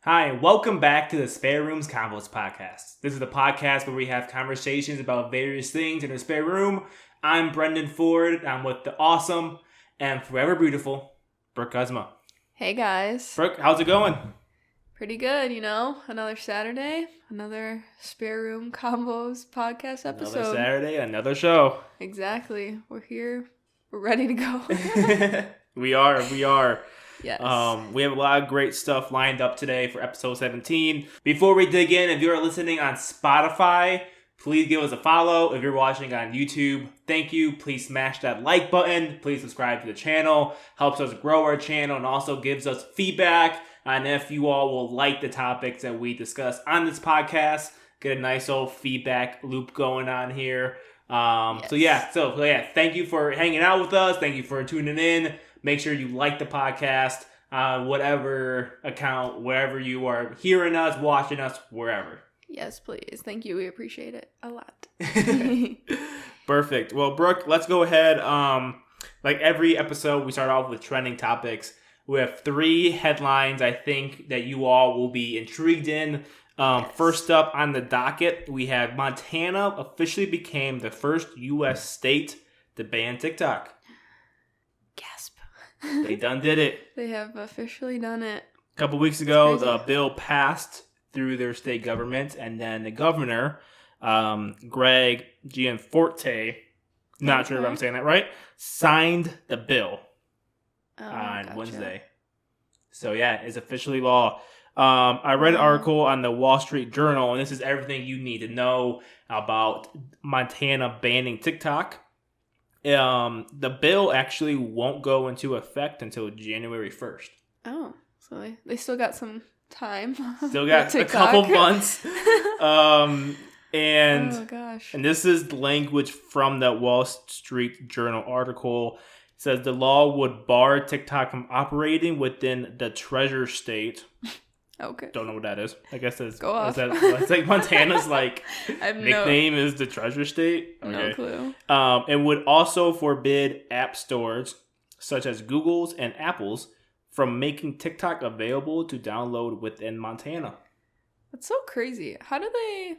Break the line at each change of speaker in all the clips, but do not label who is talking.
Hi, and welcome back to the Spare Rooms Convos podcast. This is the podcast where we have conversations about various things in the spare room. I'm Brendan Ford. I'm with the awesome and forever beautiful Brooke Cosmo.
Hey guys.
Brooke, how's it going?
Pretty good, Another Saturday, another Spare Room Combos podcast episode.
Another Saturday, another show.
Exactly. We're here. We're ready to go.
We are.
Yes.
We have a lot of great stuff lined up today for episode 17. Before we dig in, if you're listening on Spotify, please give us a follow. If you're watching on YouTube, thank you. Please smash that like button. Please subscribe to the channel. Helps us grow our channel and also gives us feedback on if you all will like the topics that we discuss on this podcast. Get a nice old feedback loop going on here.
Yes.
So thank you for hanging out with us. Thank you for tuning in. Make sure you like the podcast on whatever account, wherever you are hearing us, watching us, wherever.
Yes, please. Thank you. We appreciate it a lot.
Perfect. Well, Brooke, let's go ahead. Like every episode, we start off with trending topics. We have 3 headlines I think that you all will be intrigued in.
Yes.
First up on the docket, we have Montana officially became the first U.S. state to ban TikTok.
Gasp.
They done did it.
They have officially done it.
A couple weeks ago, the bill passed through their state government, and then the governor, Greg Gianforte, not sure if I'm saying that right, signed the bill on Wednesday. So yeah, it's officially law. I read an article on the Wall Street Journal, and this is everything you need to know about Montana banning TikTok. The bill actually won't go into effect until January 1st.
Oh, so they still got some time.
Still got a couple months. And
oh gosh.
And this is language from the Wall Street Journal article. It says the law would bar TikTok from operating within the Treasure State.
Okay.
Don't know what that is. I guess it's
go off.
It's like Montana's like nickname is the Treasure State. Okay.
No clue.
It would also forbid app stores such as Google's and Apple's from making TikTok available to download within Montana.
That's so crazy. How do they?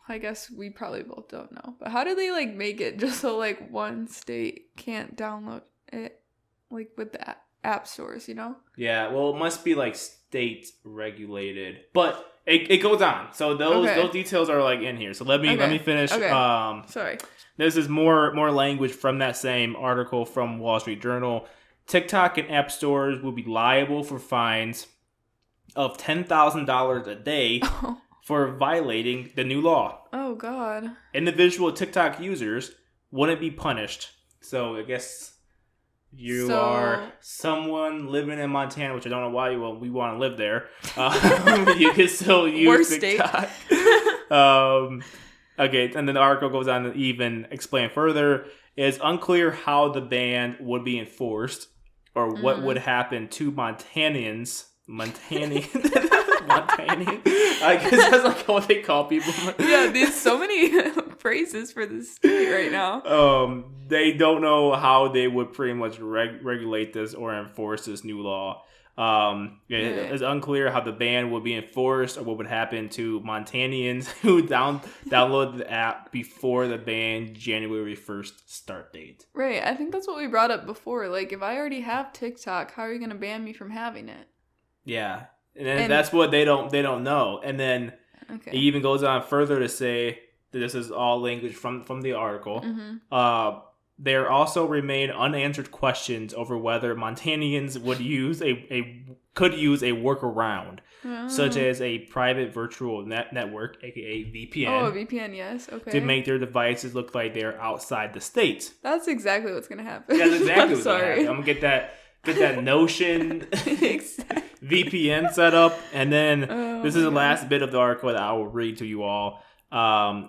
I guess we probably both don't know, but how do they make it just so one state can't download it with the app stores?
Yeah. Well, it must be state regulated, but it goes on. So those details are in here. So let me finish.
Okay. Sorry.
This is more language from that same article from Wall Street Journal. TikTok and app stores will be liable for fines of $10,000 a day for violating the new law.
Oh, God.
Individual TikTok users wouldn't be punished. So I guess you are someone living in Montana, which I don't know why we want to live there. You can still use TikTok. Okay, and then the article goes on to even explain further. It's unclear how the ban would be enforced or what would happen to Montanians. Montanians. I guess that's what they call people.
Yeah, there's so many phrases for this state right now.
They don't know how they would pretty much regulate this or enforce this new law. It's unclear how the ban would be enforced or what would happen to Montanians who download the app before the ban January 1st start date.
Right. I think that's what we brought up before. If I already have TikTok, how are you going to ban me from having it?
Yeah. And that's what they don't know. And then it even goes on further to say that this is all language from the article. Mm-hmm. There also remain unanswered questions over whether Montanians could use a workaround, such as a private virtual network, aka VPN.
Oh, a VPN, yes, okay.
To make their devices look like they're outside the state.
That's exactly what's gonna happen.
That's exactly what's gonna happen. I'm gonna get that Notion VPN set up, and then this is the last bit of the article that I will read to you all.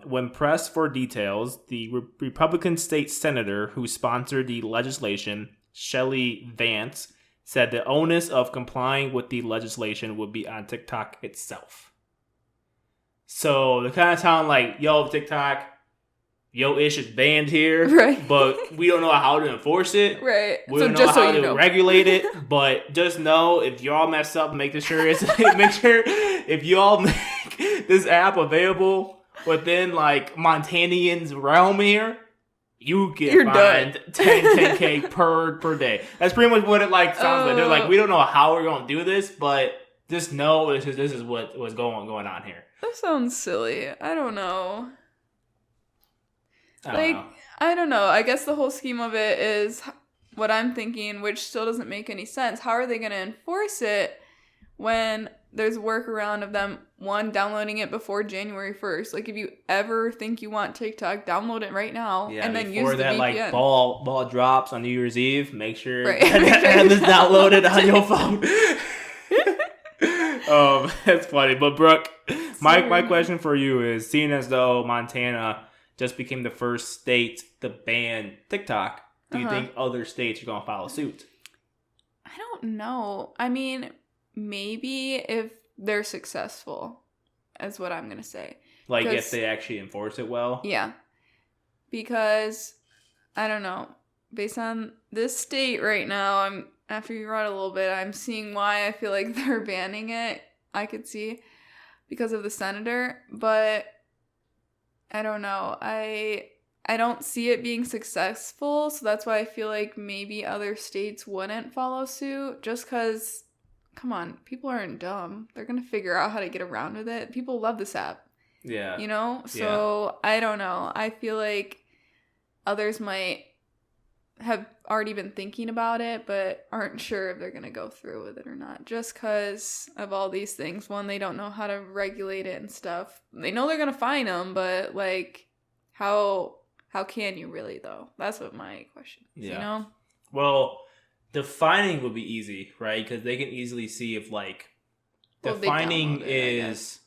When pressed for details, the Republican state senator who sponsored the legislation, Shelley Vance, said the onus of complying with the legislation would be on TikTok itself. So they kind of sound like, yo, TikTok, yo ish is banned here,
Right.
but we don't know how to enforce it.
Right.
We
So
don't know
just
how
so you
to
know.
regulate it, but just know if y'all mess up, make sure if y'all make this app available within like Montanians realm here, you get
You're
fined 10K per day. That's pretty much what it like sounds like. They're like, we don't know how we're gonna do this, but just know this is what was going on here.
That sounds silly. I don't know.
I don't know.
I don't know. I guess the whole scheme of it is what I'm thinking, which still doesn't make any sense. How are they going to enforce it when there's a workaround of them, one, downloading it before January 1st? Like, if you ever think you want TikTok, download it right now and then use the VPN.
Like ball drops on New Year's Eve, make sure
Right.
have this downloaded on your phone. That's funny. But Brooke, my question for you is, seeing as though Montana just became the first state to ban TikTok, do you think other states are going to follow suit?
I don't know. I mean, maybe if they're successful, is what I'm going to say.
Like if they actually enforce it well?
Yeah. Because, I don't know. Based on this state right now, after you read a little bit, I'm seeing why I feel like they're banning it. I could see because of the senator, but I don't know. I don't see it being successful, so that's why I feel like maybe other states wouldn't follow suit, just because, come on, people aren't dumb. They're going to figure out how to get around with it. People love this app.
Yeah.
You know? So, I don't know. I feel like others might have already been thinking about it, but aren't sure if they're going to go through with it or not. Just because of all these things. One, they don't know how to regulate it and stuff. They know they're going to fine them, but, like, how can you really, though? That's what my question is, you know?
Well, the fining would be easy, right? Because they can easily see if, like, the fining is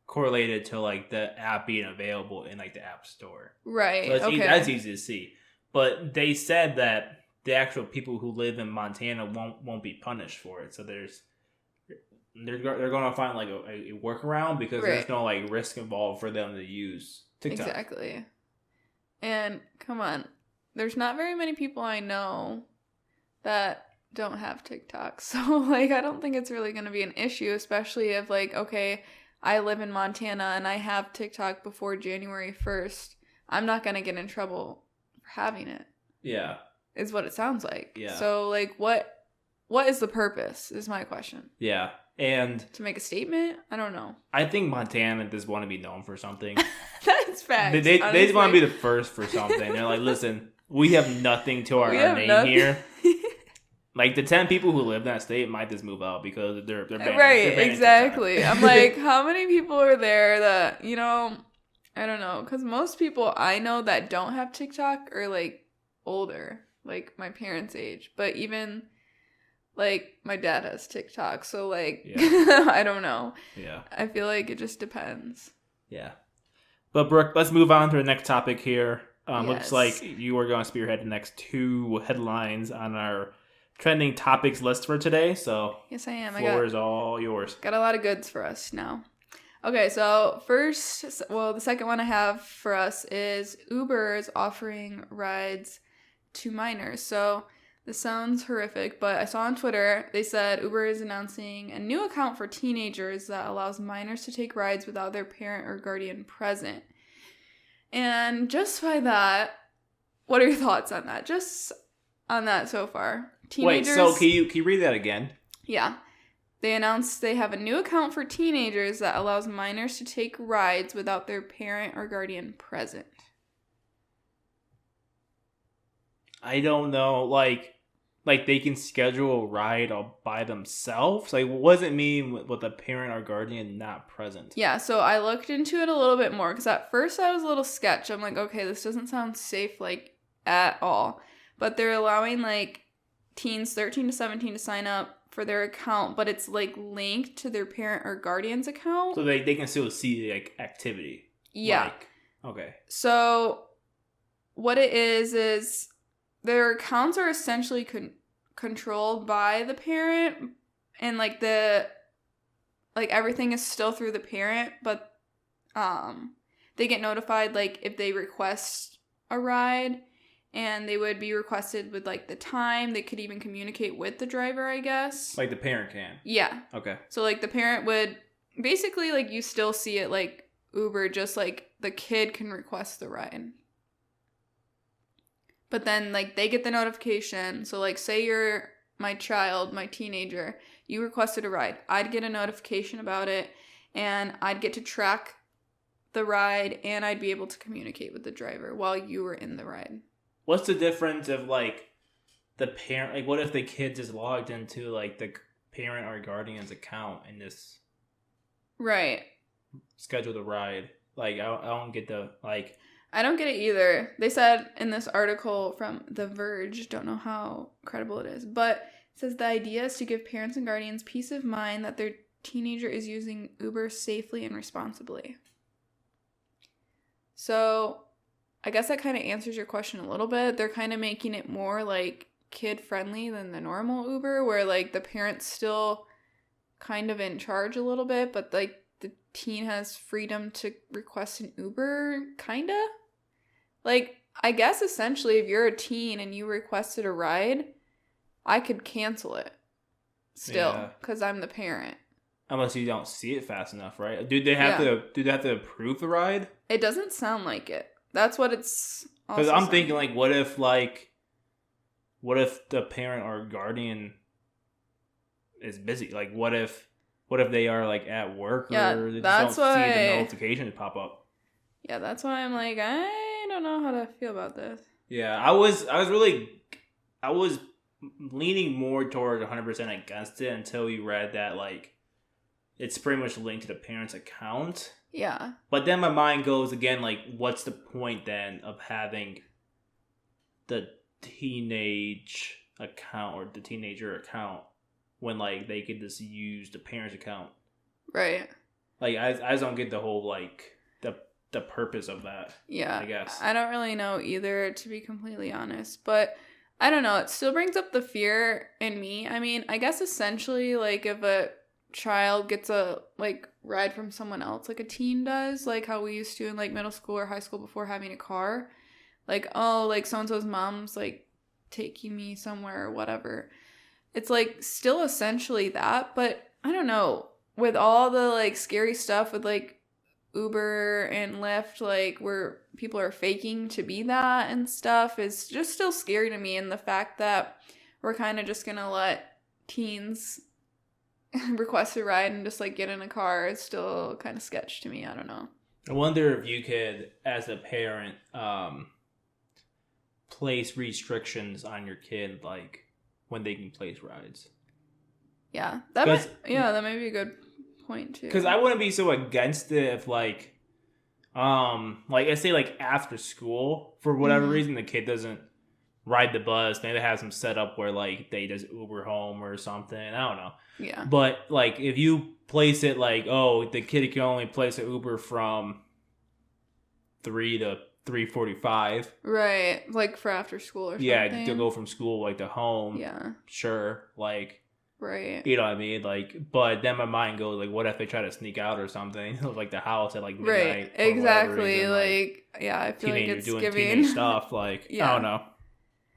correlated to, like, the app being available in, like, the App Store.
Right,
So that's easy to see. But they said that the actual people who live in Montana won't be punished for it. So they're going to find like a workaround because there's no like risk involved for them to use TikTok.
Exactly. And come on, there's not very many people I know that don't have TikTok. So like I don't think it's really going to be an issue, especially if like, okay, I live in Montana and I have TikTok before January 1st. I'm not going to get in trouble having it.
Yeah.
Is what it sounds like.
Yeah. So
like what is the purpose is my question.
Yeah. And
to make a statement? I don't know.
I think Montana just want to be known for something.
That's facts.
They just want to be the first for something. They're like, listen, we have nothing to our name here. Like the 10 people who live in that state might just move out because they're banned.
Right, exactly. I'm like, how many people are there that, you know, I don't know, because most people I know that don't have TikTok are, like, older, like, my parents' age. But even, like, my dad has TikTok, so, like, I don't know.
Yeah.
I feel like it just depends.
Yeah. But, Brooke, let's move on to the next topic here.
Yes.
Looks like you are going to spearhead the next 2 headlines on our trending topics list for today, so...
Yes, I am.
Floor is all yours.
Got a lot of goods for us now. Okay, so the second one I have for us is Uber is offering rides to minors. So this sounds horrific, but I saw on Twitter, they said Uber is announcing a new account for teenagers that allows minors to take rides without their parent or guardian present. And just by that, what are your thoughts on that? Just on that so far. Teenagers,
wait, so can you read that again?
Yeah. They announced they have a new account for teenagers that allows minors to take rides without their parent or guardian present.
I don't know, like they can schedule a ride all by themselves? Like, what does it mean with a parent or guardian not present?
Yeah, so I looked into it a little bit more because at first I was a little sketched. I'm like, okay, this doesn't sound safe, like, at all. But they're allowing, like, teens 13 to 17 to sign up for their account, but it's like linked to their parent or guardian's account.
So they can still see like activity.
Yeah.
Like, okay.
So what it is their accounts are essentially controlled by the parent, and like everything is still through the parent, but they they get notified, like, if they request a ride, and they would be requested with, like, the time. They could even communicate with the driver, I guess.
Like the parent can?
Yeah.
Okay.
So, like, the parent would, basically, like, you still see it, like, Uber, just, like, the kid can request the ride. But then, like, they get the notification. So, like, say you're my child, my teenager, you requested a ride. I'd get a notification about it, and I'd get to track the ride, and I'd be able to communicate with the driver while you were in the ride.
What's the difference of, like, the parent, like, what if the kid just logged into, like, the parent or guardian's account and just
Right.
scheduled a ride? Like, I don't get the, like...
I don't get it either. They said in this article from The Verge, don't know how credible it is, but it says the idea is to give parents and guardians peace of mind that their teenager is using Uber safely and responsibly. So, I guess that kind of answers your question a little bit. They're kind of making it more, like, kid-friendly than the normal Uber, where, like, the parent's still kind of in charge a little bit, but, like, the teen has freedom to request an Uber, kind of? Like, I guess essentially if you're a teen and you requested a ride, I could cancel it still because I'm the parent.
Unless you don't see it fast enough, right? Do they have to approve the ride?
It doesn't sound like it. That's what it's
because I'm thinking, like, what if the parent or guardian is busy? Like, what if they are, like, at work or they just don't see the notification pop up?
Yeah, that's why I'm like, I don't know how to feel about this.
Yeah, I was leaning more towards 100% against it until you read that, like, it's pretty much linked to the parent's account.
Yeah.
But then my mind goes again, like, what's the point then of having the teenage account or the teenager account when, like, they could just use the parent's account?
Right.
Like, I just don't get the whole, like, the purpose of that.
Yeah.
I guess.
I don't really know either, to be completely honest. But I don't know. It still brings up the fear in me. I mean, I guess essentially, like, if a child gets a, like, ride from someone else, like a teen does, like how we used to in, like, middle school or high school before having a car, like, oh, like, so-and-so's mom's, like, taking me somewhere or whatever. It's, like, still essentially that, but I don't know, with all the, like, scary stuff with, like, Uber and Lyft, like, where people are faking to be that and stuff, is just still scary to me, and the fact that we're kind of just gonna let teens request a ride and just, like, get in a car is still kind of sketch to me. I don't know.
I wonder if you could, as a parent, place restrictions on your kid, like, when they can place rides.
Yeah, that might be a good point too.
Because I wouldn't be so against it if, like I say, like, after school, for whatever reason, the kid doesn't ride the bus. Maybe they have some setup where, like, they just Uber home or something. I don't know.
Yeah.
But, like, if you place it like, oh, the kid can only place an Uber from 3 to 3:45.
Right. Like, for after school or something.
Yeah, to go from school, like, to home.
Yeah.
Sure. Like,
right.
You know what I mean? Like, but then my mind goes, like, what if they try to sneak out or something? Like, the house at, like, midnight.
Right. Exactly.
Reason,
like, yeah, I feel like it's
doing
giving
teenage stuff. Like, yeah. I don't know.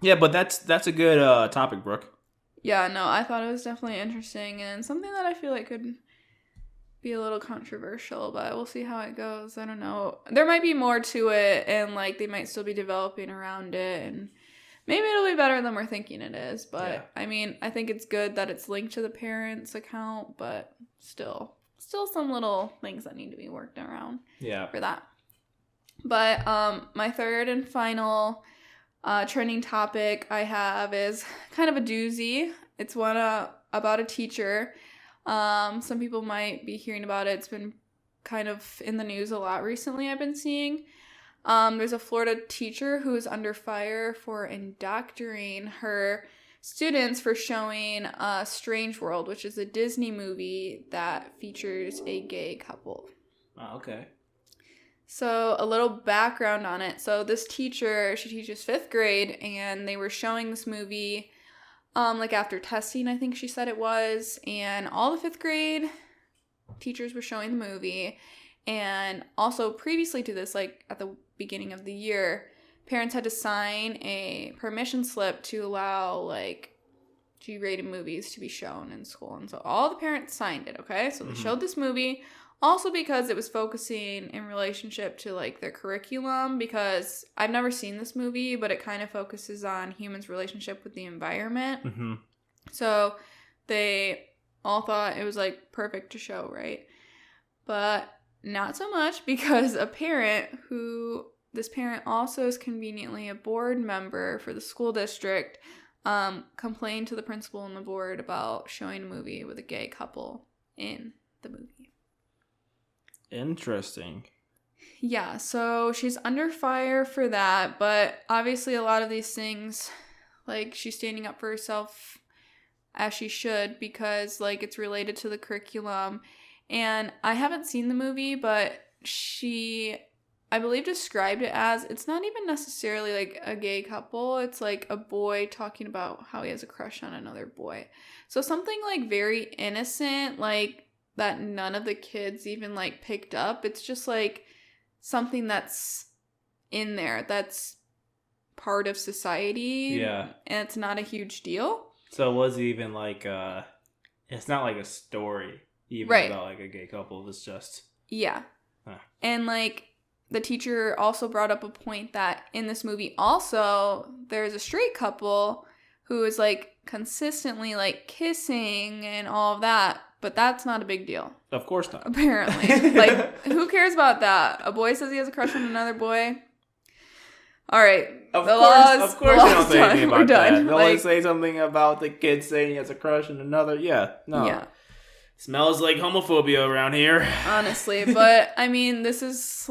Yeah, but that's a good topic, Brooke.
Yeah, no, I thought it was definitely interesting and something that I feel like could be a little controversial, but we'll see how it goes. I don't know. There might be more to it, and, like, they might still be developing around it, and maybe it'll be better than we're thinking it is. But yeah. I mean, I think it's good that it's linked to the parents' account, but still some little things that need to be worked around. Yeah. For that. But my third and final trending topic I have is kind of a doozy. It's one about a teacher. Some people might be hearing about it. It's been kind of in the news a lot recently, I've been seeing. There's a Florida teacher who is under fire for indoctrinating her students for showing Strange World, which is a Disney movie that features a gay couple.
Oh, okay.
So a little background on it. So this teacher, she teaches 5th grade, and they were showing this movie like after testing, I think she said it was, and all the 5th grade teachers were showing the movie, And also previously to this, like at the beginning of the year, parents had to sign a permission slip to allow like G-rated movies to be shown in school. And so all the parents signed it, okay? So they showed this movie also because it was focusing in relationship to like their curriculum, because I've never seen this movie, but it kind of focuses on humans' relationship with the environment.
Mm-hmm.
So they all thought it was like perfect to show, right? But not so much, because this parent also is conveniently a board member for the school district, complained to the principal and the board about showing a movie with a gay couple in the movie.
Interesting.
Yeah, so she's under fire for that, but obviously a lot of these things, like, she's standing up for herself as she should, because like it's related to the curriculum. And I haven't seen the movie, but she, I believe, described it as, it's not even necessarily like a gay couple. It's like a boy talking about how he has a crush on another boy. So something like very innocent, like that none of the kids even like picked up. It's just like something that's in there, that's part of society.
Yeah.
And it's not a huge deal.
So it was even like, it's not like a story. Even
right.
About like a gay couple, it's just
Huh. And like the teacher also brought up a point that in this movie also there's a straight couple who is like consistently like kissing and all of that, but that's not a big deal.
Of course not.
Apparently. Like, who cares about that? A boy says he has a crush on another boy. All right.
Of course they don't say anything about that. They'll
like,
always say something about the kid saying he has a crush on another. Yeah. No.
Yeah.
Smells like homophobia around here.
Honestly. But, I mean, this is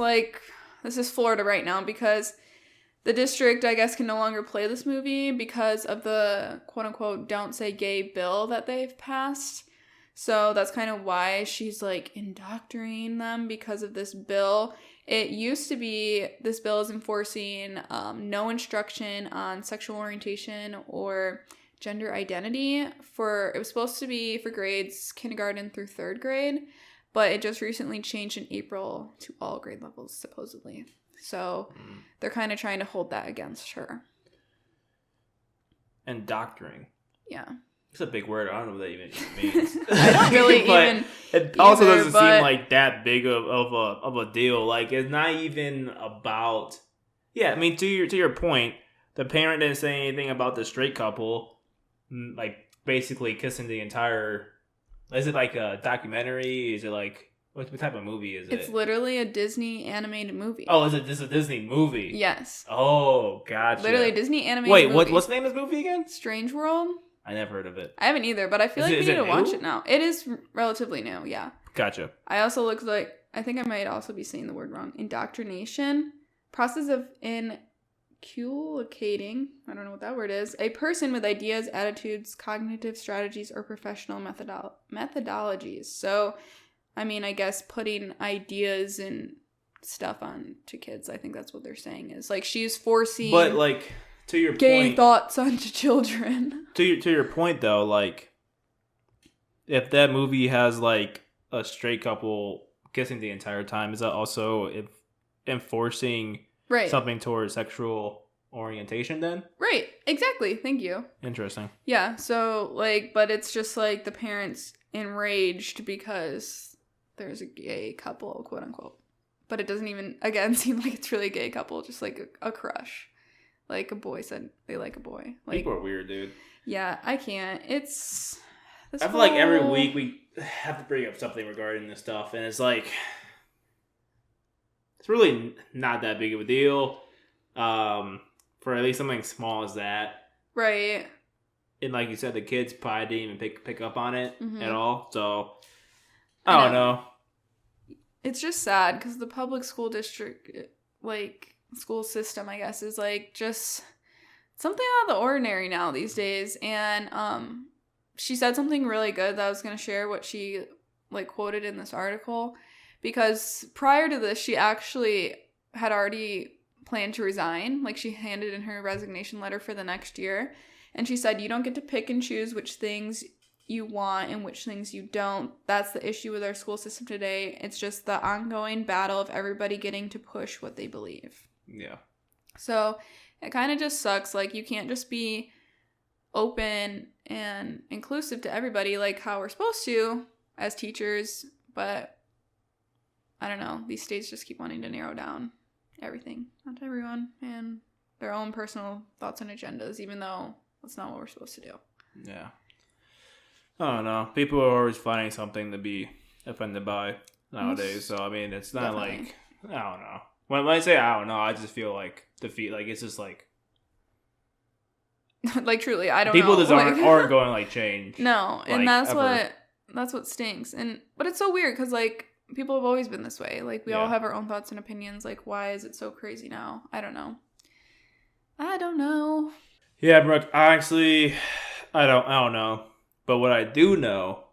Florida right now, because the district, I guess, can no longer play this movie because of the quote-unquote don't say gay bill that they've passed. So that's kind of why she's, like, indoctrinating them because of this bill. It used to be this bill is enforcing no instruction on sexual orientation or gender identity it was supposed to be for grades kindergarten through 3rd grade, but it just recently changed in April to all grade levels, supposedly. So they're kind of trying to hold that against her.
And doctoring.
Yeah.
It's a big word. I don't know what that even means.
I don't really even.
It also doesn't seem like that big of a deal. Like, it's not even about. Yeah, I mean, to your point, the parent didn't say anything about the straight couple, like basically kissing the entire. Is it like a documentary? Is it like what type of movie is it?
It's literally a Disney animated movie.
Oh, is it just a Disney movie?
Yes.
Oh, gotcha.
Literally a Disney animated movie.
Wait, what's the name of this movie again?
Strange World.
I never heard of it.
I haven't either, but I feel like we need to watch it now. It is relatively new, yeah.
Gotcha.
I also looked like, I think I might also be saying the word wrong. Indoctrination. Process of inculcating, I don't know what that word is, a person with ideas, attitudes, cognitive strategies, or professional methodologies. So, I mean, I guess putting ideas and stuff on to kids, I think that's what they're saying is. Like, she's forcing...
But, like... To your
gay
point,
thoughts onto children.
To your point, though, like, if that movie has, like, a straight couple kissing the entire time, is that also enforcing something towards sexual orientation then? Right.
Exactly. Thank you.
Interesting.
Yeah. So, like, but it's just, like, the parents enraged because there's a gay couple, quote unquote. But it doesn't even, again, seem like it's really a gay couple, just, like, a crush. Like, a boy said they like a boy. Like,
people are weird, dude.
Yeah, I can't. I
feel like every week we have to bring up something regarding this stuff, and it's like, it's really not that big of a deal. For at least something small as that.
Right.
And like you said, the kids probably didn't even pick up on it at all. So, I don't know.
It's just sad, because the public school district, like... school system, I guess, is like just something out of the ordinary now these days. And she said something really good that I was going to share what she like quoted in this article, because prior to this she actually had already planned to resign. Like, she handed in her resignation letter for the next year, and she said, you don't get to pick and choose which things you want and which things you don't. That's the issue with our school system today. It's just the ongoing battle of everybody getting to push what they believe.
Yeah.
So it kind of just sucks. Like, you can't just be open and inclusive to everybody like how we're supposed to as teachers, but I don't know. These states just keep wanting to narrow down everything onto everyone and their own personal thoughts and agendas, even though that's not what we're supposed to do.
Yeah. I don't know. People are always finding something to be offended by nowadays. So, I mean, it's not
Definitely.
like, I don't know. When I say I don't know, I just feel like defeat. Like, it's just like,
like, truly, I don't
people
know.
just aren't going to, like, change.
No, and
like,
that's what stinks. But it's so weird because, like, people have always been this way. Like, we all have our own thoughts and opinions. Like, why is it so crazy now? I don't know.
Yeah, Brooke, honestly, I don't know. But what I do know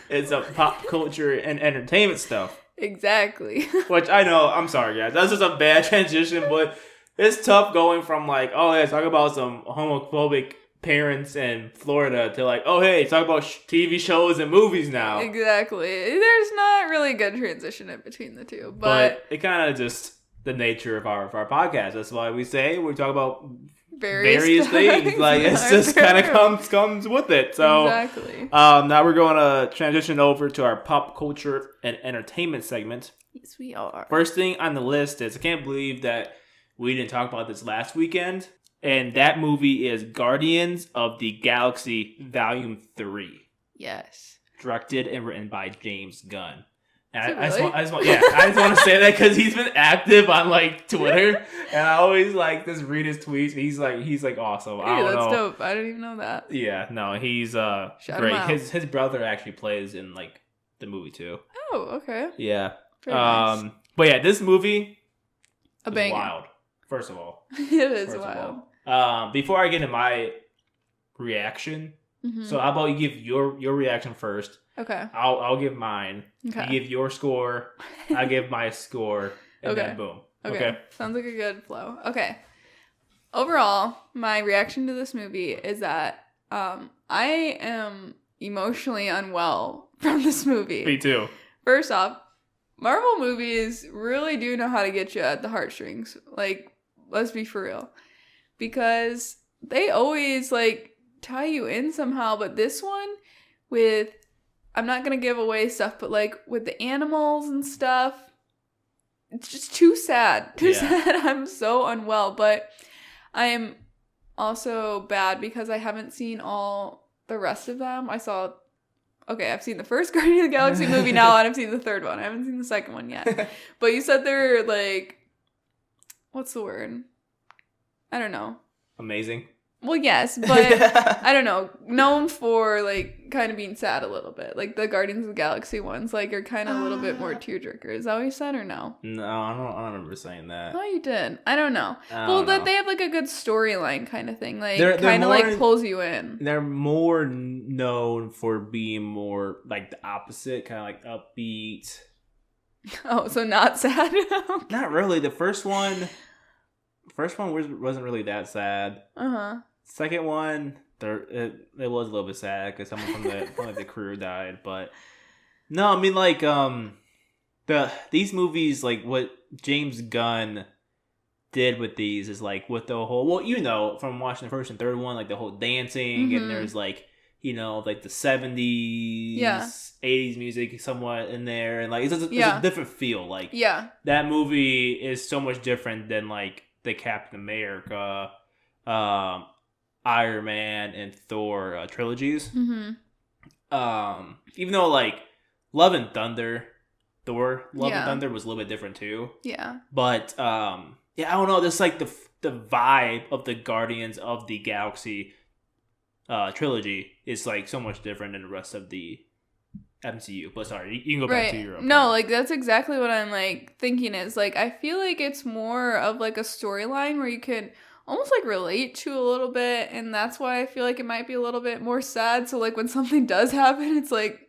is a pop culture and entertainment stuff.
Exactly.
Which I know, I'm sorry, guys. That's just a bad transition, but it's tough going from like, oh, yeah, talk about some homophobic parents in Florida to like, oh, hey, talk about TV shows and movies now.
Exactly. There's not really a good transition in between the two.
But it kind of just the nature of our podcast. That's why we say we talk about various things. Like, it's just kind of comes with it. So,
exactly.
Now we're going to transition over to our pop culture and entertainment segment.
Yes, we are.
First thing on the list is, I can't believe that we didn't talk about this last weekend. And that movie is Guardians of the Galaxy Volume 3.
Yes.
Directed and written by James Gunn. And
I just
want to say that because he's been active on like Twitter, and I always like just read his tweets. He's like awesome.
Hey,
I don't
that's
know.
dope. I didn't even know that.
Yeah, no, he's
Shout
great.
him out.
His brother actually plays in like the movie too.
Oh, okay.
Yeah.
Very nice.
But yeah, this movie
A
is
banger.
wild. First of all,
It is wild.
before I get into my reaction,
Mm-hmm.
so how about you give your reaction first?
Okay.
I'll give mine.
Okay.
You give your score. I give my score. And
Okay.
then boom.
Okay. Sounds like a good flow. Okay. Overall, my reaction to this movie is that I am emotionally unwell from this movie.
Me too.
First off, Marvel movies really do know how to get you at the heartstrings. Like, let's be for real. Because they always, like, tie you in somehow. But this one, with, I'm not going to give away stuff, but, like, with the animals and stuff, it's just too sad. Too sad. I'm so unwell. But I am also bad because I haven't seen all the rest of them. I've seen the first Guardian of the Galaxy movie now, and I've seen the third one. I haven't seen the second one yet. But you said they're, like, what's the word? I don't know.
Amazing.
Well, yes, but I don't know. Known for, like, kind of being sad a little bit. Like, the Guardians of the Galaxy ones, like, are kind of a little bit more tearjerker. Is that what you said or no?
No, I don't remember saying that.
Oh, you did. I don't know.
That
they have, like, a good storyline kind of thing. Like,
They're
kind of,
more-
like, pulls you in.
They're more known for being more like the opposite, kind of like upbeat.
Oh, so not sad?
Not really. The first one wasn't really that sad.
Uh-huh.
Second one, it was a little bit sad because someone from the crew died. But no, I mean like these movies, like what James Gunn did with these is like with the whole, well, you know, from watching the first and third one, like the whole dancing and there's like, you know, like the 70s, 80s music somewhat in there, and like it's a different feel. Like that movie is so much different than like the Captain America, Iron Man and Thor trilogies.
Mm-hmm.
Even though like Love and Thunder was a little bit different too.
Yeah.
But I don't know. This like the vibe of the Guardians of the Galaxy trilogy is like so much different than the rest of the MCU. But sorry, you can go back to your opinion.
No, like that's exactly what I'm like thinking is like I feel like it's more of like a storyline where you can almost like relate to a little bit, and that's why I feel like it might be a little bit more sad. So like when something does happen, it's like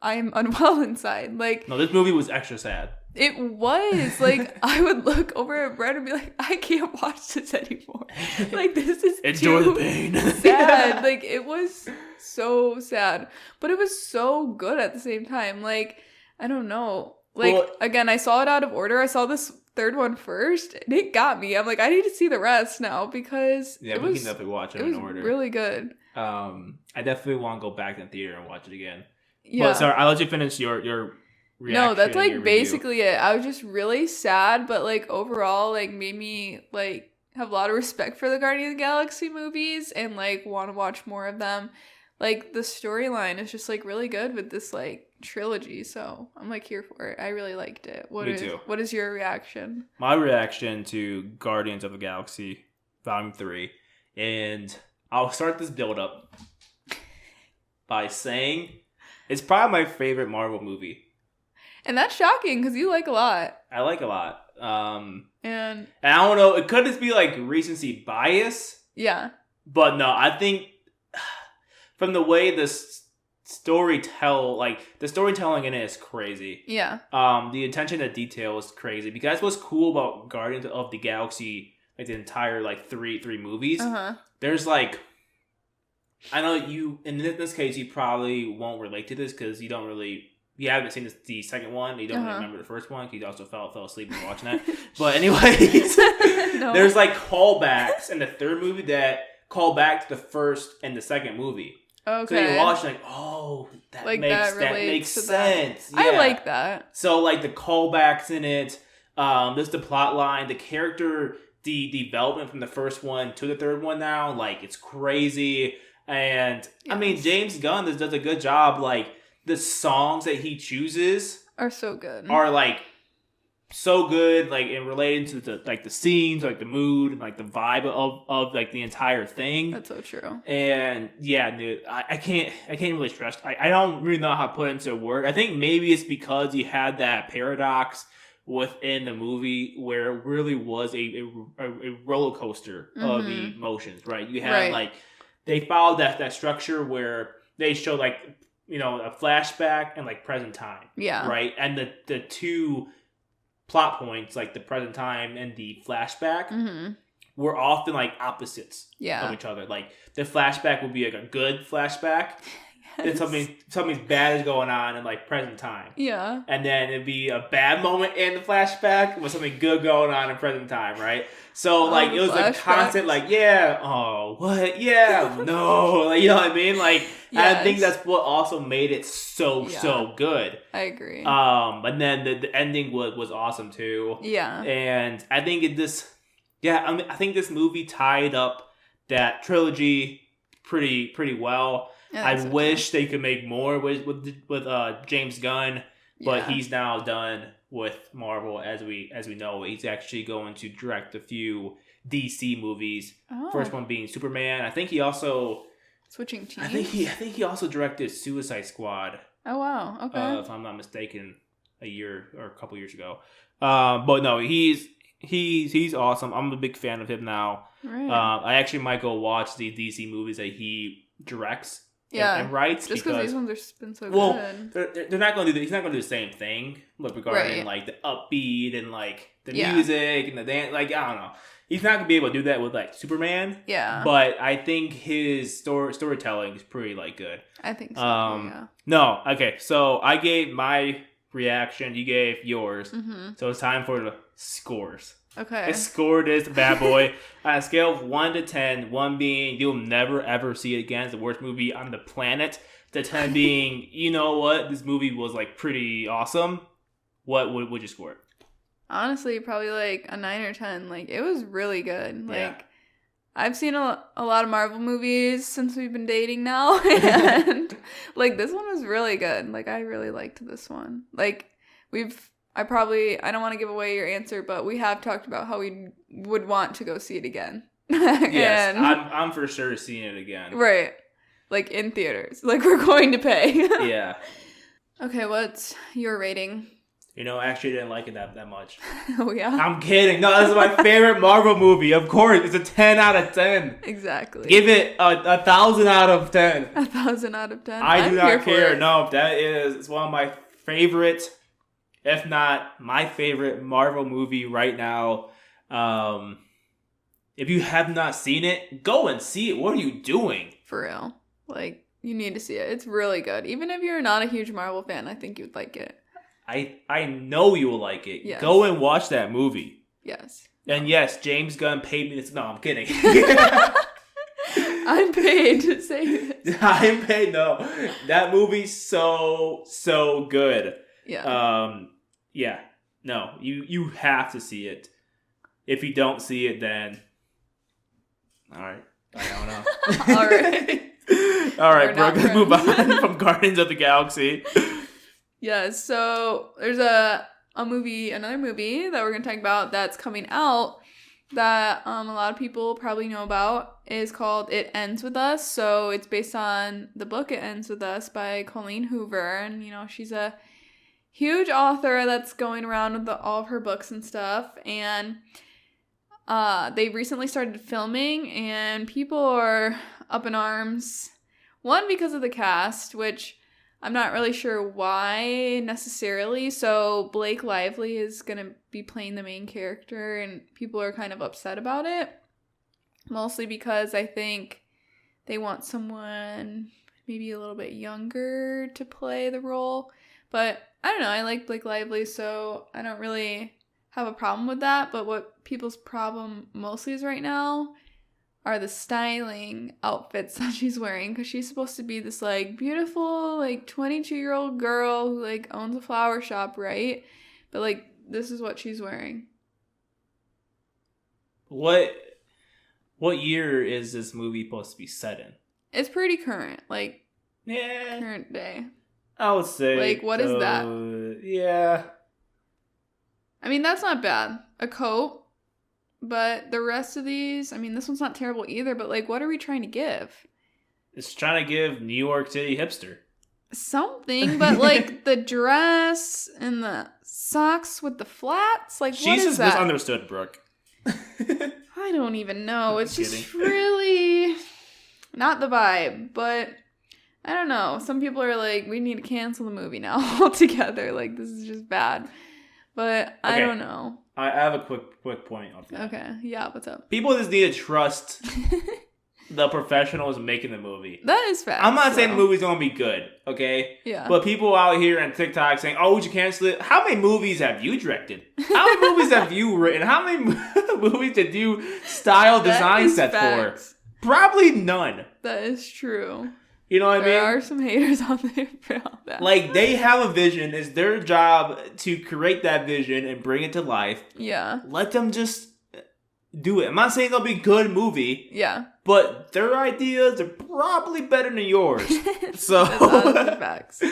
I'm unwell inside. Like
no, this movie was extra sad.
It was like I would look over at Brett and be like, I can't watch this anymore. Like this is
enjoy
too
the pain.
sad. Like it was so sad, but it was so good at the same time. Like I don't know. Like again, I saw it out of order. I saw this third one first, and it got me. I'm like, I need to see the rest now because
we can definitely watch it in order.
It was really good.
I definitely want to go back to the theater and watch it again.
Yeah.
But sorry, I'll let you finish your reaction.
No, that's like basically it. I was just really sad, but like overall, like made me like have a lot of respect for the Guardians of the Galaxy movies and like want to watch more of them. Like the storyline is just like really good with this like trilogy, so I'm like here for it. I really liked it.
Me too.
What is your reaction?
My reaction to Guardians of the Galaxy Volume 3, and I'll start this build up by saying it's probably my favorite Marvel movie.
And that's shocking because you like a lot.
I like a lot.
And
I don't know, it could just be like recency bias.
Yeah.
But no, I think from the way the storytelling in it is crazy.
Yeah.
The attention to detail is crazy because what's cool about Guardians of the Galaxy, like the entire like three movies. There's like, I know you in this case you probably won't relate to this because you haven't seen the second one. You don't really remember the first one because you also fell asleep when watching that. But anyways, there's like callbacks in the third movie that call back to the first and the second movie.
Okay.
So you watch like, oh, that makes sense. Yeah.
I like that.
So like the callbacks in it, just the plot line, the character, the development from the first one to the third one now, like it's crazy. And yes. I mean, James Gunn does a good job. Like the songs that he chooses
are so good.
Are like so good, like in relating to the scenes, like the mood, and like the vibe of like the entire thing.
That's so true.
And yeah, dude, I can't really stress. I don't really know how to put it into a word. I think maybe it's because you had that paradox within the movie where it really was a roller coaster of emotions, right? You had like they followed that structure where they show like, you know, a flashback and like present time.
Yeah.
Right? And the two plot points, like the present time and the flashback, were often like opposites of each other. Like the flashback would be like a good flashback. Then something's bad is going on in like present time. Yeah. And then it'd be a bad moment in the flashback with something good going on in present time, right? So like it was a constant like, yeah, oh what? Yeah, no. Like, you know what I mean? Like yes. I think that's what also made it so good.
I agree.
And then the ending was awesome too. Yeah. And I think I think this movie tied up that trilogy pretty well. Yeah, I wish they could make more with James Gunn, but he's now done with Marvel as we know. He's actually going to direct a few DC movies. Oh. First one being Superman. I think he also
switching teams.
I think he also directed Suicide Squad.
Oh wow! Okay,
if I'm not mistaken, a year or a couple years ago. But no, he's awesome. I'm a big fan of him now. Right. I actually might go watch the DC movies that he directs. Yeah, and writes
just because these ones have been so
good. They're not going to do. He's not going to do the same thing, but regarding like the upbeat and like the music and the dance. Like I don't know, he's not going to be able to do that with like Superman. Yeah, but I think his storytelling is pretty like good.
I think so. Yeah.
No, okay. So I gave my reaction. You gave yours. So it's time for the scores. Okay. I scored this bad boy on a scale of 1 to 10, 1 being you'll never ever see it again. It's the worst movie on the planet. To 10 being, you know what, this movie was like pretty awesome. What would you score it?
Honestly, probably like a 9 or 10. Like it was really good. Like I've seen a lot of Marvel movies since we've been dating now, and like this one was really good. Like I really liked this one. Like I don't want to give away your answer, but we have talked about how we would want to go see it again.
Yes, I'm for sure seeing it again.
Right. Like in theaters. Like we're going to pay.
Yeah.
Okay, what's your rating?
You know, I actually didn't like it that much.
Oh, yeah?
I'm kidding. No, this is my favorite Marvel movie. Of course, it's a 10 out of 10.
Exactly.
Give it 1,000 out of 10.
1,000 out of 10?
I do not care. No, it's one of my favorite. if not my favorite Marvel movie right now. If you have not seen it, go and see it. What are you doing?
For real. Like, you need to see it. It's really good. Even if you're not a huge Marvel fan, I think you'd like it.
I know you will like it.
Yes.
Go and watch that movie.
Yes.
And yes, James Gunn paid me this. No, I'm kidding.
I'm paid to say this.
I'm paid. No, that movie's so good.
Yeah.
Yeah. No, you have to see it. If you don't see it, then all right. I don't know.
All right.
All right, Brooke. Let's move on from Guardians of the Galaxy.
Yeah. So there's another movie that we're gonna talk about that's coming out that a lot of people probably know about is called It Ends With Us. So it's based on the book It Ends With Us by Colleen Hoover, and she's a huge author that's going around with all of her books and stuff. And they recently started filming, and people are up in arms. One, because of the cast, which I'm not really sure why necessarily. So Blake Lively is going to be playing the main character, and people are kind of upset about it. Mostly because I think they want someone maybe a little bit younger to play the role. But I don't know. I like Blake Lively, so I don't really have a problem with that. But what people's problem mostly is right now are the styling outfits that she's wearing, because she's supposed to be this like beautiful like 22-year-old girl who like owns a flower shop, right? But like this is what she's wearing.
What year is this movie supposed to be set in?
It's pretty current, like
Yeah,
current day.
I would say.
Like, what is that?
Yeah.
I mean, that's not bad. A coat. But the rest of these, I mean, this one's not terrible either, but like, what are we trying to give?
It's trying to give New York City hipster.
Something, but like the dress and the socks with the flats, like
She's
what is
just
that?
misunderstood, Brooke.
I don't even know. It's
I'm
just
kidding.
really not the vibe, but I don't know. Some people are like, we need to cancel the movie now altogether. Like, this is just bad. But I don't know.
I have a quick point on that.
Okay, yeah, what's up?
People just need to trust the professionals making the movie.
That is fact.
I'm not saying the movie's gonna be good, okay?
Yeah.
But people out here on TikTok saying, "Oh, would you cancel it?" How many movies have you directed? How many movies have you written? How many movies did you style design set for? Probably none.
That is true.
You know what I mean?
There are some haters out there for all that.
Like, they have a vision. It's their job to create that vision and bring it to life.
Yeah.
Let them just do it. I'm not saying they'll be a good movie.
Yeah.
But their ideas are probably better than yours. So
That's honestly facts.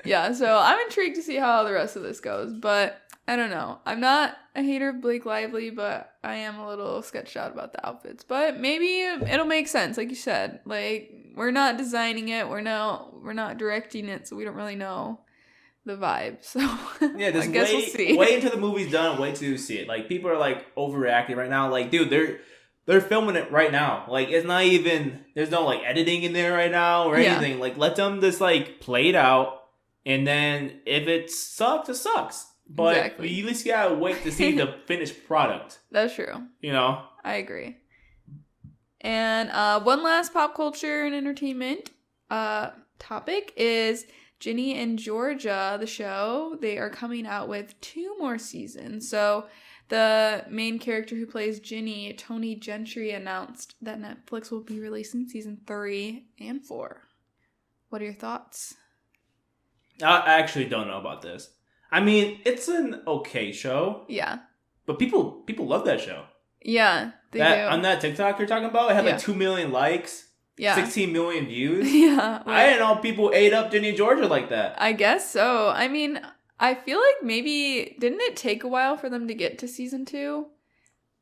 Yeah, so I'm intrigued to see how the rest of this goes. But I don't know. I'm not a hater of Blake Lively, but I am a little sketched out about the outfits. But maybe it'll make sense, like you said. Like, we're not designing it, we're not directing it, so we don't really know the vibe. So
yeah,
I guess we'll see.
Wait until the movie's done. Wait till you see it. Like, people are like overreacting right now. Like, dude, they're filming it right now. Like, it's not even, there's no like editing in there right now or anything. Like, let them just like play it out, and then if it sucks, it sucks. But
exactly.
you at least gotta wait to see the finished product.
That's true.
You know?
I agree. And one last pop culture and entertainment topic is Ginny and Georgia, the show. They are coming out with 2 more seasons. So the main character who plays Ginny, Tony Gentry, announced that Netflix will be releasing season 3 and 4. What are your thoughts?
I actually don't know about this. I mean, it's an okay show.
Yeah.
But people love that show.
Yeah, they do.
On that TikTok you're talking about, it had like 2 million likes,
yeah,
16 million views.
Yeah. Like,
I didn't know people ate up Ginny Georgia like that.
I guess so. I mean, I feel like maybe, didn't it take a while for them to get to season 2?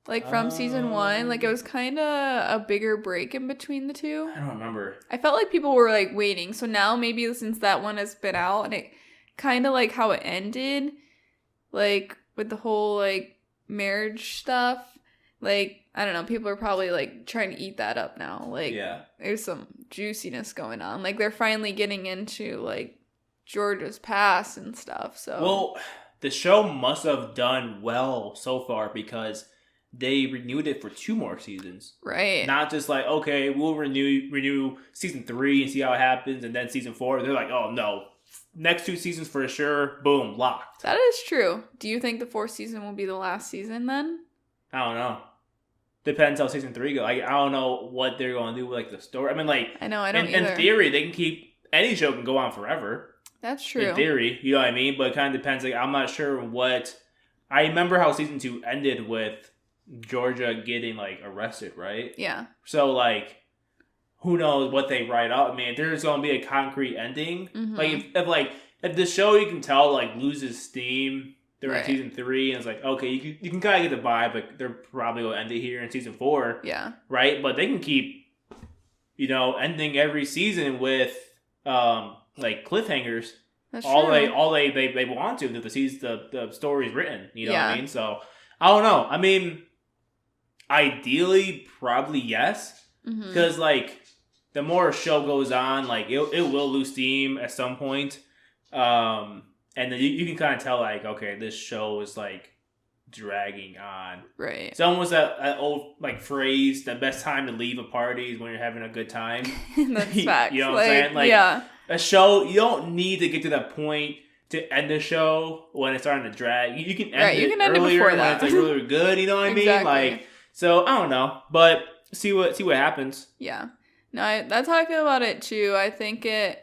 Like, from season 1? Like, it was kind of a bigger break in between the two.
I don't remember.
I felt like people were, like, waiting. So now, maybe since that one has been out, and it kind of, like, how it ended, like, with the whole, like, marriage stuff, like, I don't know, people are probably, like, trying to eat that up now. Like,
yeah,
there's some juiciness going on. Like, they're finally getting into, like, Georgia's past and stuff, so.
Well, the show must have done well so far because they renewed it for 2 more seasons.
Right.
Not just like, okay, we'll renew season 3 and see how it happens, and then season 4. They're like, oh no, next 2 seasons for sure. Boom, locked.
That is true. Do you think the 4th season will be the last season then?
I don't know. Depends how season 3 goes. Like, I don't know what they're going to do with like the story. I mean, like,
I know, I don't
in
either.
theory, they can keep any show can go on forever.
That's true.
In theory, you know what I mean? But it kind of depends. Like, I'm not sure what. I remember how season 2 ended with Georgia getting like arrested, right?
Yeah.
So like, who knows what they write up? I mean, if there's going to be a concrete ending.
Mm-hmm.
Like, if the show you can tell like loses steam during
Right.
season 3, and it's like, okay, you can kind of get the vibe, but they're probably going to end it here in season 4.
Yeah.
Right? But they can keep, ending every season with, like cliffhangers.
That's
all
true.
they want to the story's written. You know what I
Yeah.
mean? So I don't know. I mean, ideally, probably yes,
Mm-hmm.
because like the more a show goes on, like it will lose steam at some point. And then you can kind of tell, like, okay, this show is, like, dragging on.
Right.
It's almost that old, like, phrase, the best time to leave a party is when you're having a good time.
That's facts.
You know what I'm saying? Like,
yeah.
a show, you don't need to get to that point to end the show when it's starting to drag. You can end it earlier when it's, like, really good, you know what I mean?
Exactly.
Like, so, I don't know. But see what happens.
Yeah. No, that's how I feel about it, too. I think it...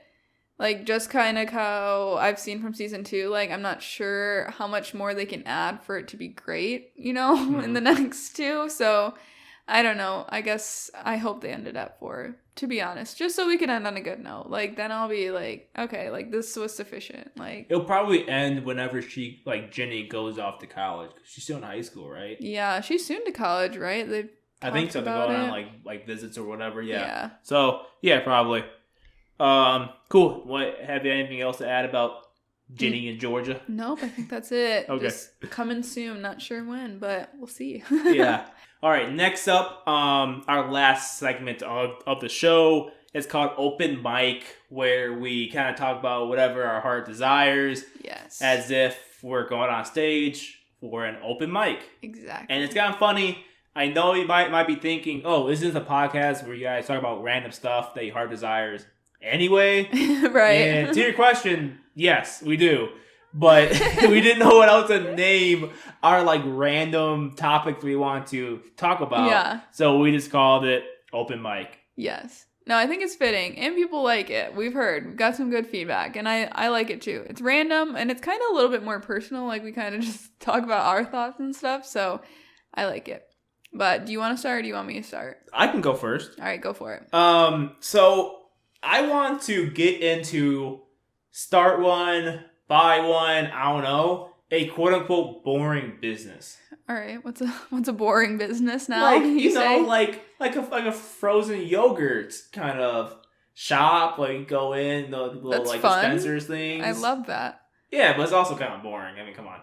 Like, just kind of how I've seen from season 2, like, I'm not sure how much more they can add for it to be great, in the next 2. So, I don't know. I guess I hope they ended at 4, to be honest. Just so we can end on a good note. Like, then I'll be like, okay, like, this was sufficient. Like,
it'll probably end whenever Ginny goes off to college. She's still in high school, right?
Yeah, she's soon to college, right?
I think so. They're going on, like, visits or whatever, yeah. So, yeah, probably. Cool. What have you anything else to add about Ginny and Georgia?
Nope, I think that's it.
Okay.
Just coming soon. Not sure when, but we'll see.
Yeah. All right. Next up, our last segment of the show is called Open Mic, where we kind of talk about whatever our heart desires.
Yes.
As if we're going on stage for an open mic.
Exactly.
And it's kind of funny. I know you might be thinking, oh, this is a podcast where you guys talk about random stuff that your heart desires. Anyway,
right.
And to your question, yes, we do. But we didn't know what else to name our like random topics we want to talk about.
Yeah.
So we just called it Open Mic.
Yes. No, I think it's fitting. And people like it. We've got some good feedback. And I like it too. It's random and it's kind of a little bit more personal. Like we kind of just talk about our thoughts and stuff. So I like it. But do you want to start or do you want me to start?
I can go first.
All right, go for it.
So I want to get into start one, buy one, I don't know, a quote unquote boring business.
All right, what's a boring business now?
Like
say?
like a frozen yogurt kind of shop. Like you go in the little
That's
like
fun.
dispensers things.
I love that.
Yeah, but it's also kind of boring. I mean, come on.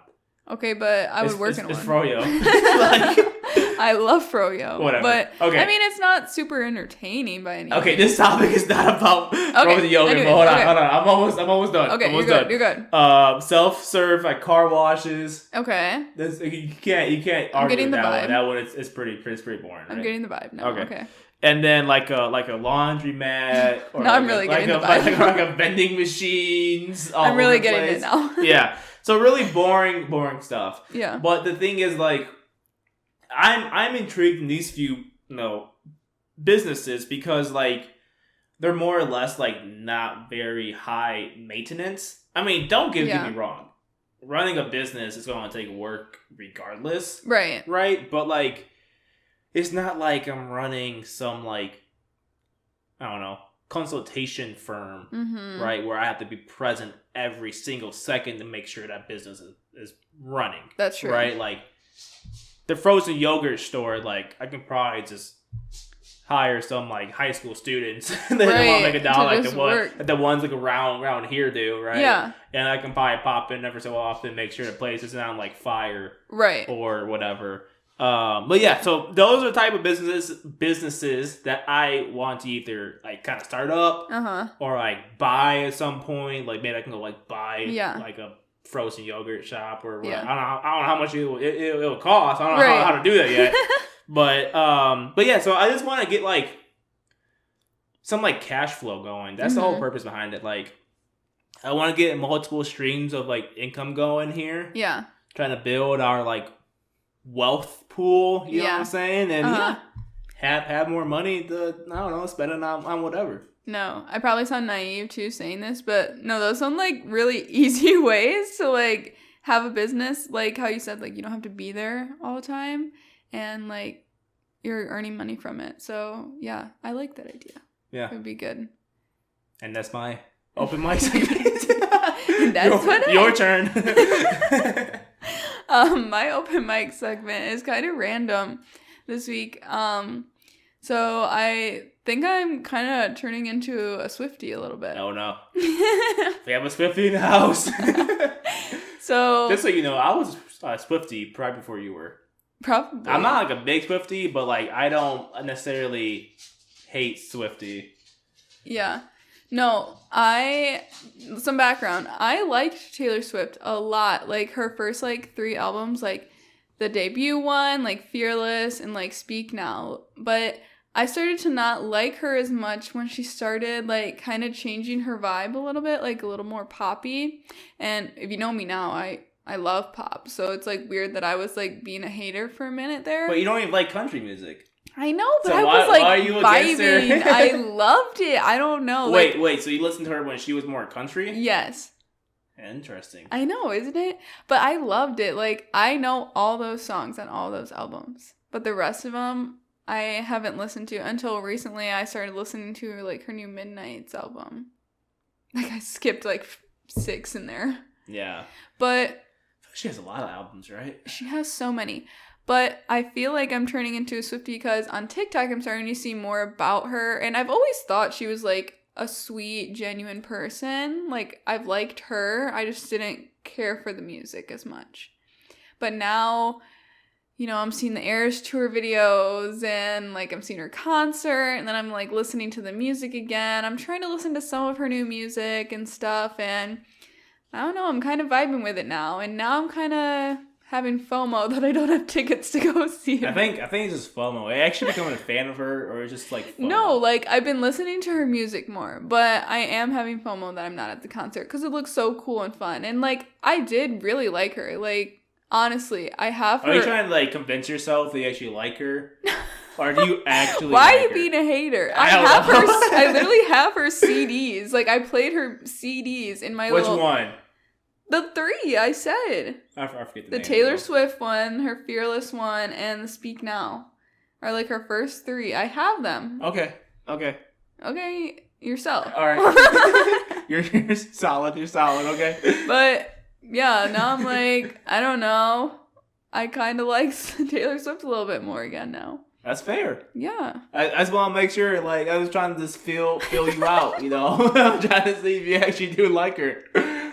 Okay, but I would work in
it's
one.
froyo. Like,
I love froyo.
Whatever.
But
okay.
I mean, it's not super entertaining by any means.
Okay, this topic is not about frozen yogurt.
Anyways,
But hold on. I'm almost done.
Okay,
almost
you're
done.
good. You're good.
Self-serve like car washes.
Okay.
This, you can't
I'm
argue
getting
with
the
that
vibe.
one. That one is pretty boring. Right?
I'm getting the vibe now. Okay.
And then like a laundromat. Or
now I'm really getting the vibe.
Like a vending machines. All
I'm really
over the
getting
place.
it now.
Yeah. So really boring stuff.
Yeah.
But the thing is, like, I'm intrigued in these few businesses because like they're more or less like not very high maintenance. I mean, don't get me wrong. Running a business is going to take work regardless.
Right.
Right? But like it's not like I'm running some like I don't know, consultation firm, right, where I have to be present every single second to make sure that business is running.
That's true.
Right? Like the frozen yogurt store, like I can probably just hire some like high school students that want to make $1 like the ones like around here do, right?
Yeah.
And I can probably pop in every so often, make sure the place isn't on like fire,
right,
or whatever. But yeah, so those are the type of businesses that I want to either like kind of start up, or like buy at some point. Like maybe I can go like buy like a frozen yogurt shop or what.
Yeah.
I don't know how much it'll cost. I don't know how to do that yet. But yeah, so I just want to get like some like cash flow going. That's the whole purpose behind it. Like I want to get multiple streams of like income going here.
Yeah.
Trying to build our like wealth pool, you know what I'm saying? And have more money to, I don't know, spend it on whatever.
No, I probably sound naive too saying this, but no, those sound like really easy ways to like have a business. Like how you said, like you don't have to be there all the time and like you're earning money from it. So yeah, I like that idea. Yeah. It would be good.
And that's my open mic segment. Your turn.
My open mic segment is kind of random this week. So I think I'm kind of turning into a Swiftie a little bit.
Oh no. We have a Swiftie in the house.
So
just so you know, I was a Swiftie right before you were.
Probably.
I'm not like a big Swiftie, but like I don't necessarily hate Swiftie.
Yeah. No, some background. I liked Taylor Swift a lot. Like her first like 3 albums, like the debut one, like Fearless and like Speak Now. But I started to not like her as much when she started like kind of changing her vibe a little bit, like a little more poppy. And if you know me now, I love pop. So it's like weird that I was like being a hater for a minute there.
But you don't even like country music.
I know, but so I was like vibing. I loved it. I don't know.
Wait. So you listened to her when she was more country?
Yes.
Interesting.
I know, isn't it? But I loved it. Like I know all those songs on all those albums, but the rest of them I haven't listened to until recently. I started listening to like her new Midnights album. Like I skipped like 6 in there.
Yeah.
But
she has a lot of albums, right?
She has so many. But I feel like I'm turning into a Swiftie because on TikTok I'm starting to see more about her. And I've always thought she was like a sweet, genuine person. Like I've liked her. I just didn't care for the music as much. But now, you know, I'm seeing the Eras Tour videos and like I'm seeing her concert and then I'm like listening to the music again. I'm trying to listen to some of her new music and stuff. And I don't know, I'm kind of vibing with it now. And now I'm kind of having FOMO that I don't have tickets to go see her.
I think it's just FOMO. I actually becoming a fan of her, or just like FOMO?
No, like I've been listening to her music more, but I am having FOMO that I'm not at the concert because it looks so cool and fun. And like I did really like her. Like honestly, I have her.
Are you trying to like convince yourself that you actually like her? Or do you actually
Why
like
are you
her?
being a hater? I literally have her CDs. Like I played her CDs in my
Which one?
The 3 I said.
I forget the name.
The Taylor Swift one, her Fearless one, and the Speak Now are like her first 3. I have them.
Okay,
yourself.
All right. You're solid. Okay.
But yeah, now I'm like, I don't know. I kind of like Taylor Swift a little bit more again now.
That's fair.
Yeah.
I just want to make sure, like, I was trying to just feel you out, you know? I'm trying to see if you actually do like her.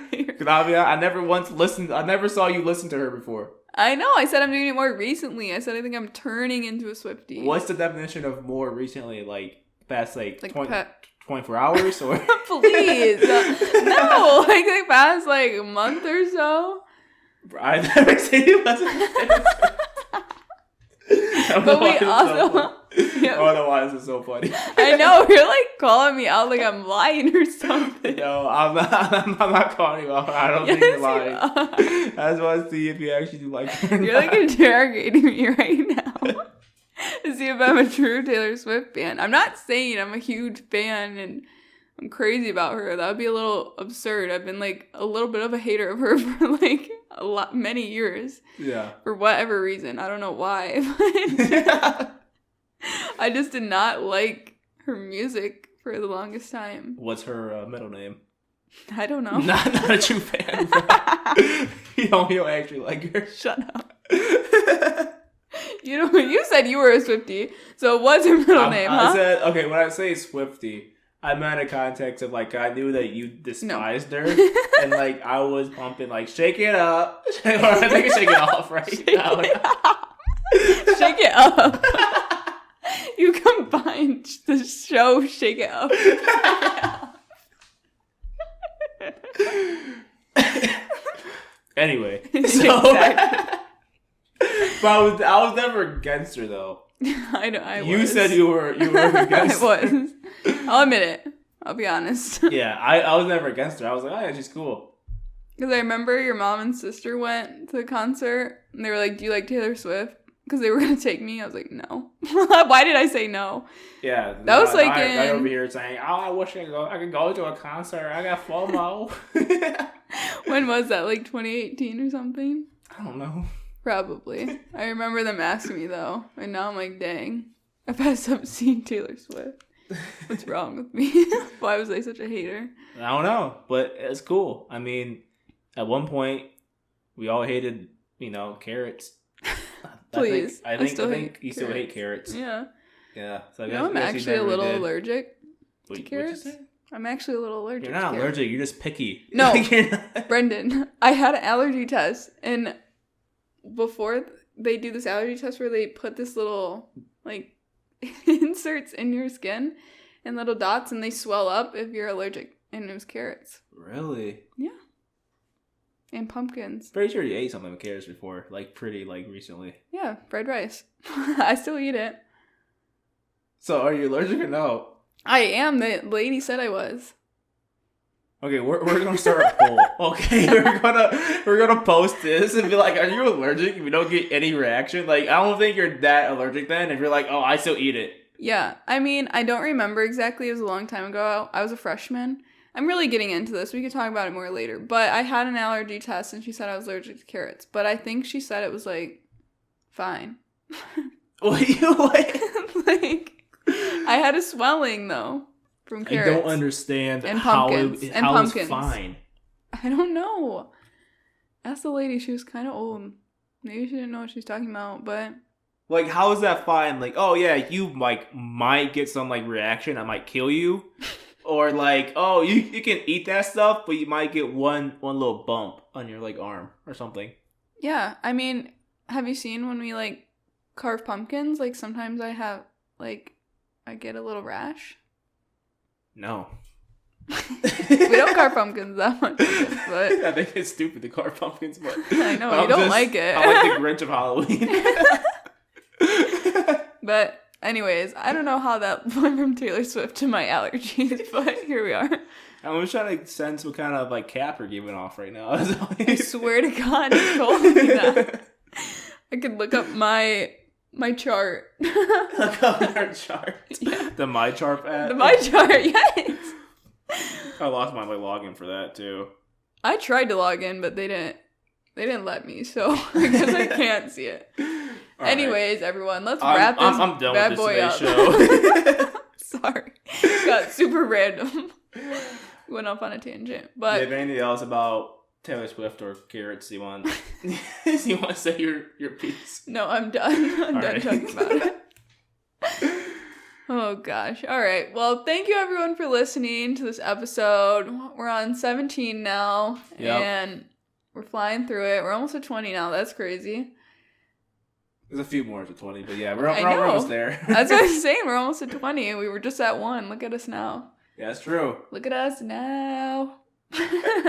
Because I never saw you listen to her before.
I know. I said I'm doing it more recently. I said I think I'm turning into a Swiftie.
What's the definition of more recently? Like, past, 24 hours? Or
Please. No. Like, the past, a month or so.
I've never seen you listen to this.
But we also...
Yeah. Oh, no, why this is so funny.
I know, you're calling me out like I'm lying or something.
No, I'm not calling you out. I don't think you're lying. I just want to see if you actually do like her.
You're interrogating me right now to see if I'm a true Taylor Swift fan. I'm not saying I'm a huge fan and I'm crazy about her. That would be a little absurd. I've been a little bit of a hater of her for many years.
Yeah. For
whatever reason. I don't know why. But I just did not like her music for the longest time.
What's her middle name?
I don't know.
Not a true fan. You don't actually like her.
Shut up. You said you were a Swiftie, so what's her middle name, huh?
I said, okay, when I say Swiftie, I meant in context of I knew that you despised her, and I was pumping shake it up, or I think shake it off, right?
Shake it up. Shake it up. You combined the show Shake It Up.
Anyway, so
Exactly.
but I was never against her though.
I
You
was.
said you were against
I
her.
was. I'll admit it. I'll be honest.
Yeah, I was never against her. I was like, oh yeah, she's cool.
Because I remember your mom and sister went to the concert, and they were like, do you like Taylor Swift? Because they were going to take me. I was like, no. Why did I say no?
Yeah,
That was like
I
in...
over here saying, oh, I wish I could go to a concert. I got FOMO.
When was that? Like 2018 or something?
I don't know.
Probably. I remember them asking me, though. And now I'm like, dang. I passed up seeing Taylor Swift. What's wrong with me? Why was I such a hater?
I don't know, but it's cool. I mean, at one point, we all hated, carrots.
Please.
I think you still hate carrots.
Yeah.
Yeah. So I
You know, I'm actually a little allergic to carrots.
What'd you say?
I'm actually a little allergic.
You're not
to
allergic. You're just picky.
No,
You're not...
Brendyn, I had an allergy test, and before they do this allergy test where they put this little, like, inserts in your skin and little dots, and they swell up if you're allergic, and it was carrots.
Really?
Yeah. And pumpkins.
Pretty sure you ate something with carrots before, recently.
Yeah, fried rice. I still eat it.
So, are you allergic or no?
I am. The lady said I was.
Okay, we're gonna start a poll. Okay, we're gonna post this and be like, "Are you allergic?" If we don't get any reaction, I don't think you're that allergic. Then, if you're like, "Oh, I still eat it."
Yeah, I mean, I don't remember exactly. It was a long time ago. I was a freshman. I'm really getting into this. We could talk about it more later. But I had an allergy test, and she said I was allergic to carrots. But I think she said it was fine.
Wait.
I had a swelling though from carrots.
I don't understand
and
how
pumpkins.
how it's fine.
I don't know. Ask the lady. She was kind of old. Maybe she didn't know what she was talking about, but
how is that fine? Oh yeah, you might get some reaction that might kill you, or oh you can eat that stuff, but you might get one little bump on your arm or something.
Yeah, I mean, have you seen when we carve pumpkins? Sometimes I have I get a little rash.
No.
We don't carve pumpkins that much, but
I think it's stupid to carve pumpkins, but
I know you don't like it.
I like the Grinch of Halloween.
But anyways, I don't know how that went from Taylor Swift to my allergies, but here we are.
I'm just trying to sense what kind of cap you're giving off right now.
I swear to God, you told me that. I could look up my chart.
Look up your chart.
Yeah.
The My Chart app.
The My Chart, yes.
I lost my login for that too.
I tried to log in, but they didn't let me, so I guess I can't see it. All anyways, right. Everyone, let's wrap this
I'm done
bad
with
boy
this
up.
Show.
Sorry, got super random. Went off on a tangent, but
do you have anything else about Taylor Swift or carrots you want? You want to say your piece?
No, I'm done. I'm done talking about it. Oh gosh. All right. Well, thank you everyone for listening to this episode. We're on 17 now, and we're flying through it. We're almost at 20 now. That's crazy.
There's a few more to 20, but yeah, we're almost there.
That's what I was saying. We're almost at 20. We were just at 1. Look at us now.
Yeah, that's true.
Look at us now.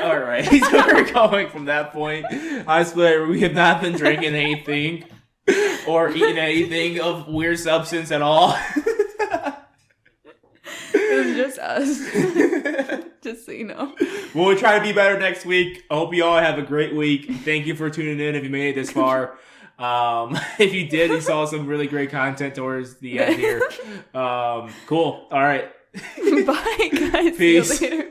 All right. So we're going from that point. I swear, we have not been drinking anything or eating anything of weird substance at all.
It was just us. Just so you know.
We'll try to be better next week. I hope you all have a great week. Thank you for tuning in if you made it this far. If you did, you saw some really great content towards the end here. Cool. All right.
Bye, guys.
Peace.
See you later.